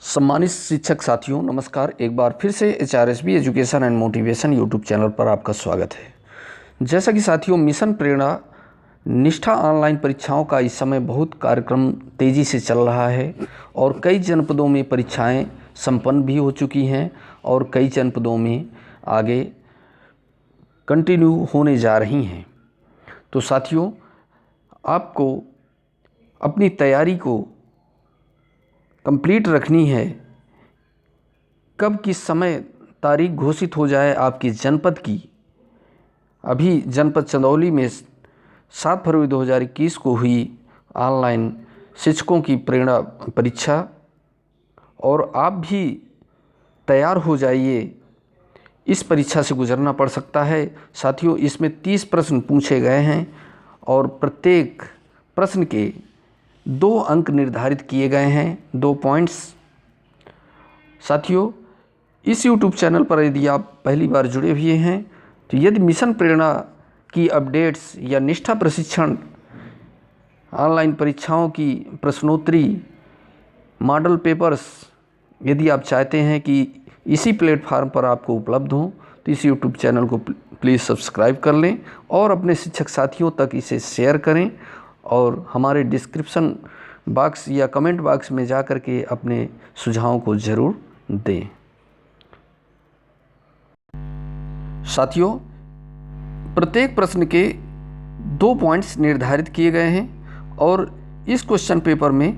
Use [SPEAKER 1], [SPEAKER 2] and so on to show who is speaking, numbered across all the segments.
[SPEAKER 1] सम्मानित शिक्षक साथियों, नमस्कार। एक बार फिर से HRSB education and motivation YouTube channel पर आपका स्वागत है। जैसा कि साथियों, मिशन प्रेरणा निष्ठा ऑनलाइन परीक्षाओं का इस समय बहुत कार्यक्रम तेज़ी से चल रहा है और कई जनपदों में परीक्षाएं संपन्न भी हो चुकी हैं और कई जनपदों में आगे कंटिन्यू होने जा रही हैं। तो साथियों, आपको अपनी तैयारी को कंप्लीट रखनी है। कब किस समय तारीख घोषित हो जाए आपकी जनपद की। अभी जनपद चंदौली में 7 फरवरी 2021 को हुई ऑनलाइन शिक्षकों की प्रेरणा परीक्षा और आप भी तैयार हो जाइए। इस परीक्षा से गुजरना पड़ सकता है। साथियों, इसमें 30 प्रश्न पूछे गए हैं और प्रत्येक प्रश्न के 2 अंक निर्धारित किए गए हैं, 2 पॉइंट्स। साथियों, इस YouTube चैनल पर यदि आप पहली बार जुड़े हुए हैं तो यदि मिशन प्रेरणा की अपडेट्स या निष्ठा प्रशिक्षण ऑनलाइन परीक्षाओं की प्रश्नोत्तरी मॉडल पेपर्स यदि आप चाहते हैं कि इसी प्लेटफार्म पर आपको उपलब्ध हों तो इस YouTube चैनल को प्लीज़ सब्सक्राइब कर लें और अपने शिक्षक साथियों तक इसे शेयर करें और हमारे डिस्क्रिप्शन बॉक्स या कमेंट बॉक्स में जा कर के अपने सुझावों को ज़रूर दें। साथियों, प्रत्येक प्रश्न के 2 पॉइंट्स निर्धारित किए गए हैं और इस क्वेश्चन पेपर में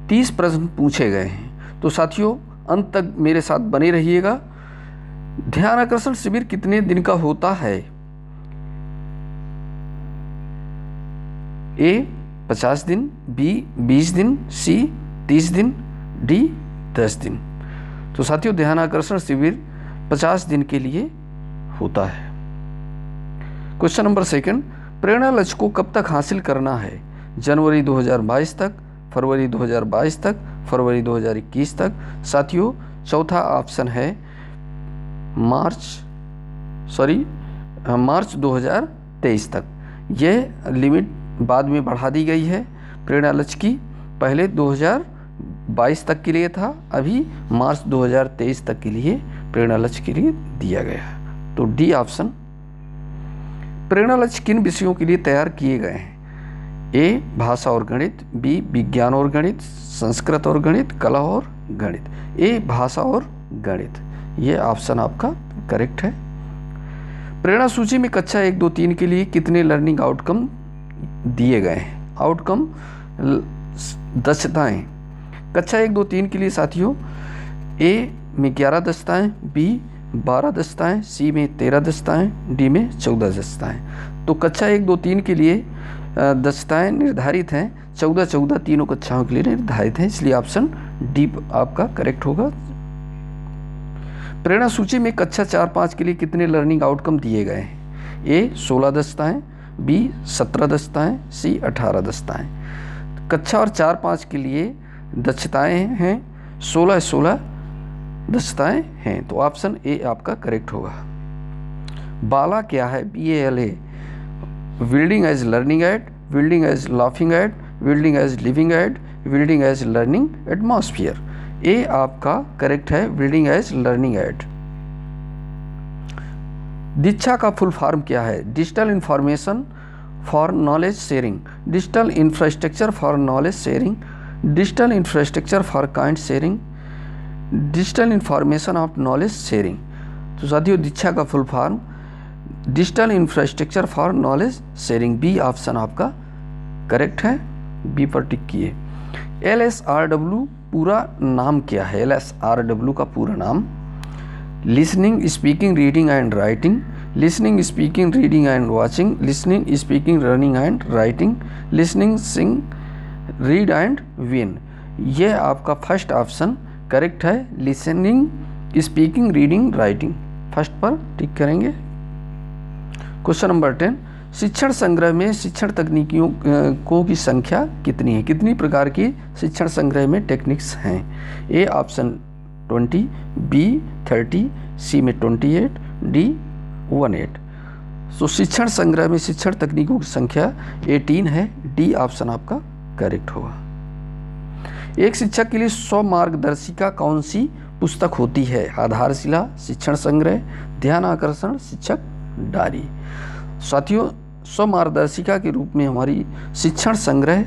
[SPEAKER 1] 30 प्रश्न पूछे गए हैं। तो साथियों, अंत तक मेरे साथ बने रहिएगा। ध्यान आकर्षण शिविर कितने दिन का होता है? A 50 दिन, B 20 दिन, C 30 दिन, D 10 दिन। तो साथियों, ध्यान आकर्षण शिविर 50 दिन के लिए होता है। क्वेश्चन नंबर 2, प्रेरणा लक्ष्य को कब तक हासिल करना है? जनवरी 2022 तक, फरवरी 2022 तक, फरवरी 2021 तक। साथियों, चौथा ऑप्शन है मार्च 2023 तक। यह लिमिट बाद में बढ़ा दी गई है। प्रेरणा लक्ष्य की पहले 2022 तक के लिए था, अभी मार्च 2023 तक के लिए प्रेरणा लक्ष्य के लिए दिया गया है। तो डी ऑप्शन। प्रेरणा लक्ष्य किन विषयों के लिए तैयार किए गए हैं? ए भाषा और गणित, बी विज्ञान और गणित, संस्कृत और गणित, कला और गणित। ए भाषा और गणित, ये ऑप्शन आपका करेक्ट है। प्रेरणा सूची में कक्षा 1, 2, 3 के लिए कितने लर्निंग आउटकम दिए गए हैं? आउटकम दक्षताएं कक्षा 1, 2, 3 के लिए साथियों ए में 11 दक्षताएं, बी 12 दक्षताएं, सी में 13 दक्षताएं, डी में 14 दक्षताएं। तो कक्षा 1, 2, 3 के लिए दक्षताएं निर्धारित हैं, 14 तीनों कक्षाओं के लिए निर्धारित हैं, इसलिए ऑप्शन डी आपका करेक्ट होगा। प्रेरणा सूची में कक्षा 4, 5 के लिए कितने लर्निंग आउटकम दिए गए हैं? ए 16 दक्षताएं, बी 17 दक्षताएं, सी 18 दक्षताएं। कक्षा और 4, 5 के लिए दक्षताएं हैं 16 दक्षताएं हैं, तो ऑप्शन ए आपका करेक्ट होगा। बाला क्या है? BALA, building as learning aid, building as laughing aid, building as living aid, building as learning atmosphere. A आपका करेक्ट है, building as learning aid. Diksha का फुल फॉर्म क्या है? Digital information for knowledge sharing, digital infrastructure for knowledge sharing, digital infrastructure for kind sharing, digital information of knowledge sharing. तो साथियों, दीक्षा का full form digital infrastructure for knowledge sharing. B option आपका correct है, B पर टिक किए। LSRW पूरा नाम क्या है? LSRW का पूरा नाम listening, speaking, reading and writing, listening, speaking, reading and watching, listening, speaking, running and writing, listening, sing, read and win. ये आपका फर्स्ट ऑप्शन करेक्ट है, listening, speaking, reading, writing. First पर टिक करेंगे। क्वेश्चन नंबर 10, शिक्षण संग्रह में शिक्षण तकनीकियों की संख्या कितनी है? कितनी प्रकार की शिक्षण संग्रह में टेक्निक्स हैं? ए ऑप्शन 20, बी 30, सी में 28, डी 18। तो शिक्षण संग्रह में शिक्षण तकनीकों की संख्या 18 है, डी ऑप्शन आपका करेक्ट होगा। एक शिक्षक के लिए 100 मार्गदर्शिका कौन सी पुस्तक होती है? आधारशिला, शिक्षण संग्रह, ध्यान आकर्षण, शिक्षक डायरी। साथियों 100 मार्गदर्शिका के रूप में हमारी शिक्षण संग्रह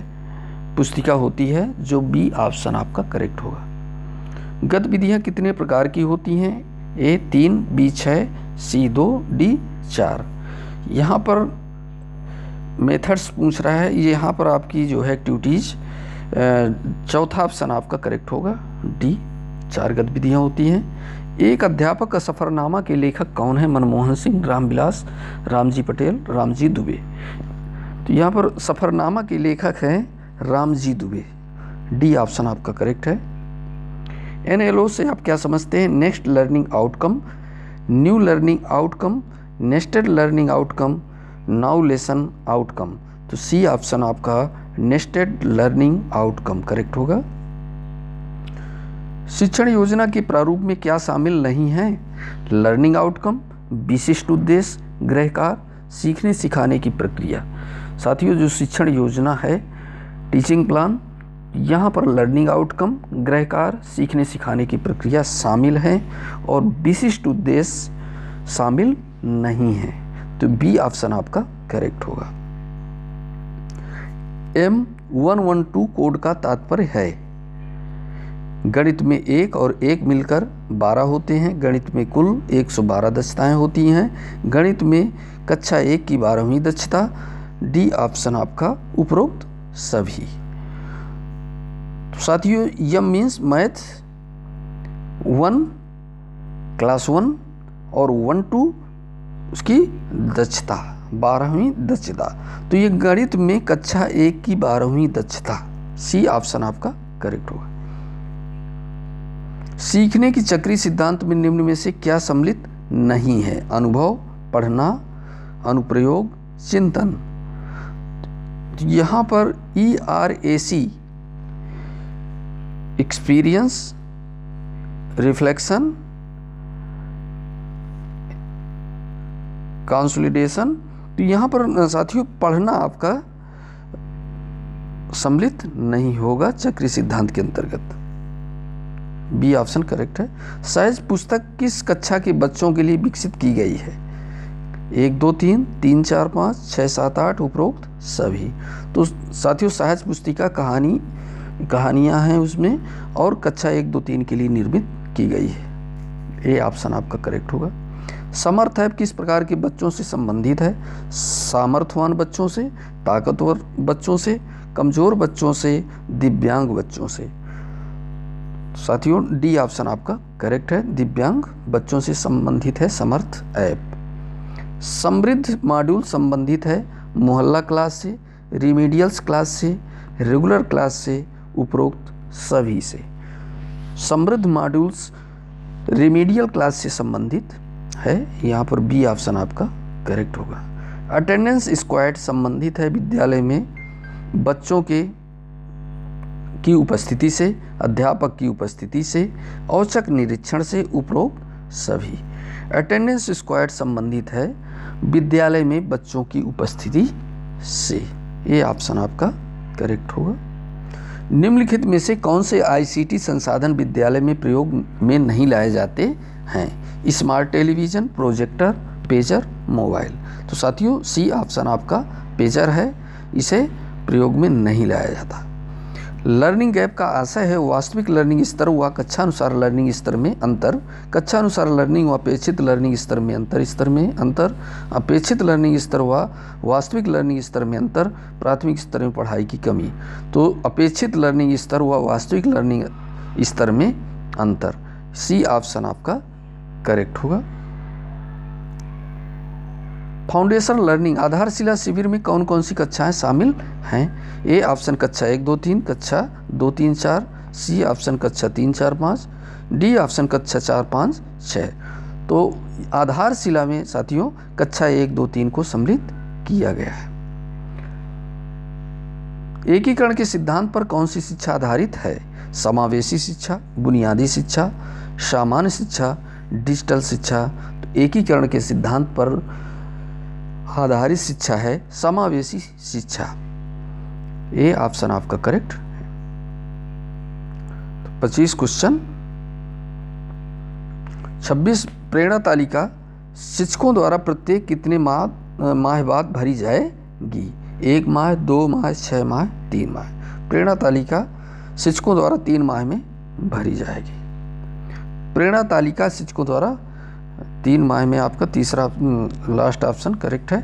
[SPEAKER 1] पुस्तिका होती है, जो बी ऑप्शन आपका करेक्ट होगा। गतिविधियाँ कितने प्रकार की होती हैं? ए 3, बी 6, सी 2, डी 4। यहाँ पर मेथड्स पूछ रहा है, यहाँ पर आपकी जो है एक्टिविटीज़ चौथा ऑप्शन आपका करेक्ट होगा, डी 4 गतिविधियाँ होती हैं। एक अध्यापक का सफ़रनामा के लेखक कौन है? मनमोहन सिंह, रामविलास, रामजी पटेल, रामजी दुबे। तो यहाँ पर सफ़रनामा के लेखक हैं रामजी दुबे, डी ऑप्शन आपका करेक्ट है। NLO से आप क्या समझते हैं? Next learning outcome, new learning outcome, nested learning outcome, now lesson outcome. तो सी ऑप्शन आपका नेस्टेड लर्निंग आउटकम करेक्ट होगा। शिक्षण योजना के प्रारूप में क्या शामिल नहीं है? लर्निंग आउटकम, विशिष्ट उद्देश्य, गृहकार, सीखने सिखाने की प्रक्रिया। साथियों जो शिक्षण योजना है, टीचिंग प्लान, यहाँ पर लर्निंग आउटकम, गृहकार, सीखने सिखाने की प्रक्रिया शामिल है और विशिष्ट उद्देश्य शामिल नहीं है। तो बी ऑप्शन आपका करेक्ट होगा। M112 कोड का तात्पर्य है गणित में 1 और 1 मिलकर 12 होते हैं। गणित में कुल 112 दक्षताएं होती हैं। गणित में कक्षा 1 की 12वीं दक्षता। डी ऑप्शन आपका उपरोक्त सभी। तो साथियों यम मीन्स मैथ 1 क्लास 1 और 1-2 उसकी दक्षता 12वीं दक्षता। तो ये गणित में कक्षा 1 की 12वीं दक्षता। सी ऑप्शन आपका करेक्ट होगा। सीखने की चक्रीय सिद्धांत में निम्न में से क्या सम्मिलित नहीं है? अनुभव, पढ़ना, अनुप्रयोग, चिंतन। तो यहाँ पर ERAC एक्सपीरियंस, रिफ्लेक्शन, कंसोलिडेशन। तो यहाँ पर साथियों पढ़ना आपका सम्मिलित नहीं होगा चक्रीय सिद्धांत के अंतर्गत। बी ऑप्शन करेक्ट है। सहज पुस्तक किस कक्षा के बच्चों के लिए विकसित की गई है? 1, 2, 3, 3, 4, 5, 6, 7, 8 उपरोक्त सभी। तो साथियों सहज पुस्तिका कहानियाँ हैं उसमें और कक्षा 1, 2, 3 के लिए निर्मित की गई है। ए ऑप्शन आपका करेक्ट होगा। समर्थ ऐप किस प्रकार के बच्चों से संबंधित है? सामर्थ्यवान बच्चों से, ताकतवर बच्चों से, कमजोर बच्चों से, दिव्यांग बच्चों से। साथियों डी ऑप्शन आपका करेक्ट है, दिव्यांग बच्चों से संबंधित है समर्थ ऐप। समृद्ध मॉड्यूल संबंधित है मोहल्ला क्लास से, रिमीडियल्स क्लास से, रेगुलर क्लास से, उपरोक्त सभी से। समृद्ध मॉड्यूल्स रिमीडियल क्लास से संबंधित है, यहाँ पर बी ऑप्शन आपका करेक्ट होगा। अटेंडेंस स्क्वाड संबंधित है विद्यालय में बच्चों की उपस्थिति से, अध्यापक की उपस्थिति से, औचक निरीक्षण से, उपरोक्त सभी। अटेंडेंस स्क्वाड संबंधित है विद्यालय में बच्चों की उपस्थिति से। ये ऑप्शन आपका करेक्ट होगा। निम्नलिखित में से कौन से ICT संसाधन विद्यालय में प्रयोग में नहीं लाए जाते हैं? Smart television, projector, pager, mobile. तो साथियों सी ऑप्शन आपका पेजर है, इसे प्रयोग में नहीं लाया जाता। लर्निंग गैप का आशय है वास्तविक लर्निंग स्तर व कक्षानुसार लर्निंग स्तर में अंतर, कक्षानुसार लर्निंग व अपेक्षित लर्निंग स्तर में अंतर, स्तर में अंतर, अपेक्षित लर्निंग स्तर व वास्तविक लर्निंग स्तर में अंतर, प्राथमिक स्तर में पढ़ाई की कमी। तो अपेक्षित लर्निंग स्तर व वास्तविक लर्निंग स्तर में अंतर। सी ऑप्शन आपका करेक्ट होगा। फाउंडेशन लर्निंग आधारशिला शिविर में कौन कौन सी कक्षाएं शामिल हैं? ए ऑप्शन कक्षा 1, 2, 3, कक्षा 2, 3, 4, सी ऑप्शन कक्षा 3, 4, 5, डी ऑप्शन कक्षा 4, 5, 6। तो आधारशिला में साथियों कक्षा 1, 2, 3 को सम्मिलित किया गया है। एकीकरण के सिद्धांत पर कौन सी शिक्षा आधारित है? समावेशी शिक्षा, बुनियादी शिक्षा, सामान्य शिक्षा, डिजिटल शिक्षा। तो एकीकरण के सिद्धांत पर आधारित शिक्षा है समावेशी शिक्षा। ये ऑप्शन आपका करेक्ट है। 25 क्वेश्चन। 26 प्रेरणा तालिका शिक्षकों द्वारा प्रत्येक कितने माह बाद भरी जाएगी? 1 माह, 2 माह, 6 माह, 3 माह। प्रेरणा तालिका शिक्षकों द्वारा 3 माह में भरी जाएगी। प्रेरणा तालिका शिक्षकों द्वारा 3 माह में, आपका तीसरा लास्ट ऑप्शन करेक्ट है।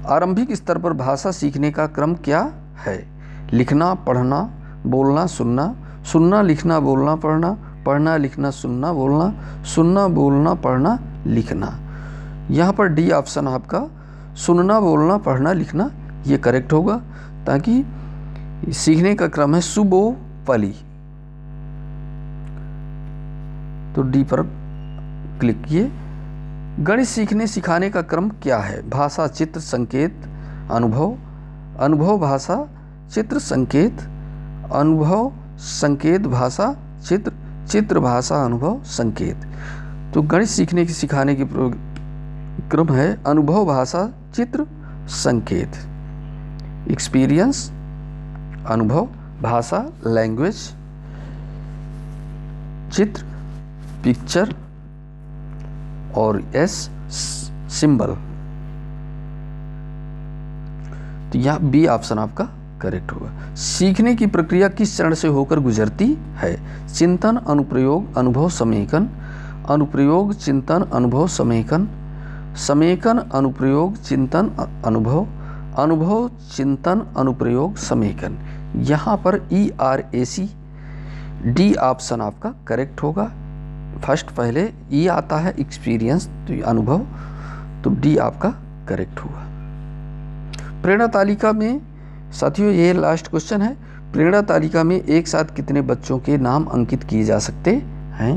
[SPEAKER 1] आरंभिक स्तर पर भाषा सीखने का क्रम क्या है? लिखना, पढ़ना, बोलना, सुनना, सुनना, लिखना, बोलना, पढ़ना, पढ़ना, लिखना, सुनना, बोलना, सुनना, बोलना, पढ़ना, लिखना। यहाँ पर डी ऑप्शन आपका सुनना, बोलना, पढ़ना, लिखना ये करेक्ट होगा, ताकि सीखने का क्रम है सुबोपली। तो डी पर क्लिक किए। गणित सीखने सिखाने का क्रम क्या है? भाषा, चित्र, संकेत, अनुभव, अनुभव, भाषा, चित्र, संकेत, अनुभव, संकेत, भाषा, चित्र, चित्र, भाषा, अनुभव, संकेत। तो गणित सीखने की सिखाने की क्रम है अनुभव, भाषा, चित्र, संकेत। एक्सपीरियंस, अनुभव, भाषा, लैंग्वेज, चित्र, पिक्चर, और एस सिंबल। तो यह बी ऑप्शन आपका करेक्ट होगा। सीखने की प्रक्रिया किस चरण से होकर गुजरती है? चिंतन, अनुप्रयोग, अनुभव, समेकन, अनुप्रयोग, चिंतन, अनुभव, समेकन, समेकन, अनुप्रयोग, चिंतन, अनुभव, अनुभव, चिंतन, अनुप्रयोग, समेकन। यहाँ पर ERAC डी ऑप्शन आपका करेक्ट होगा। फर्स्ट पहले ई आता है एक्सपीरियंस, तो अनुभव, तो डी आपका करेक्ट होगा। प्रेरणा तालिका में साथियों ये लास्ट क्वेश्चन है। प्रेरणा तालिका में एक साथ कितने बच्चों के नाम अंकित किए जा सकते हैं?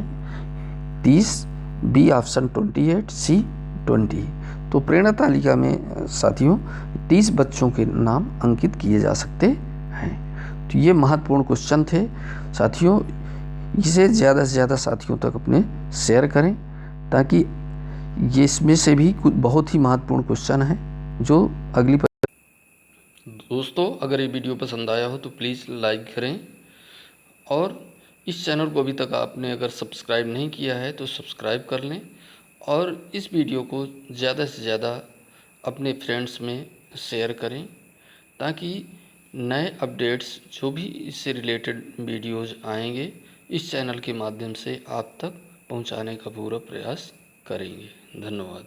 [SPEAKER 1] 30, बी ऑप्शन 28, सी 20। तो प्रेरणा तालिका में साथियों 30 बच्चों के नाम अंकित किए जा सकते हैं। तो ये महत्वपूर्ण क्वेश्चन थे साथियों। इसे ज़्यादा से ज़्यादा साथियों तक अपने शेयर करें, ताकि ये इसमें से भी कुछ बहुत ही महत्वपूर्ण क्वेश्चन है जो अगली दोस्तों अगर ये वीडियो पसंद आया हो तो प्लीज़ लाइक करें, और इस चैनल को अभी तक आपने अगर सब्सक्राइब नहीं किया है तो सब्सक्राइब कर लें, और इस वीडियो को ज़्यादा से ज़्यादा अपने फ्रेंड्स में शेयर करें, ताकि नए अपडेट्स जो भी इससे रिलेटेड वीडियोज़ आएंगे इस चैनल के माध्यम से आप तक पहुंचाने का पूरा प्रयास करेंगे। धन्यवाद।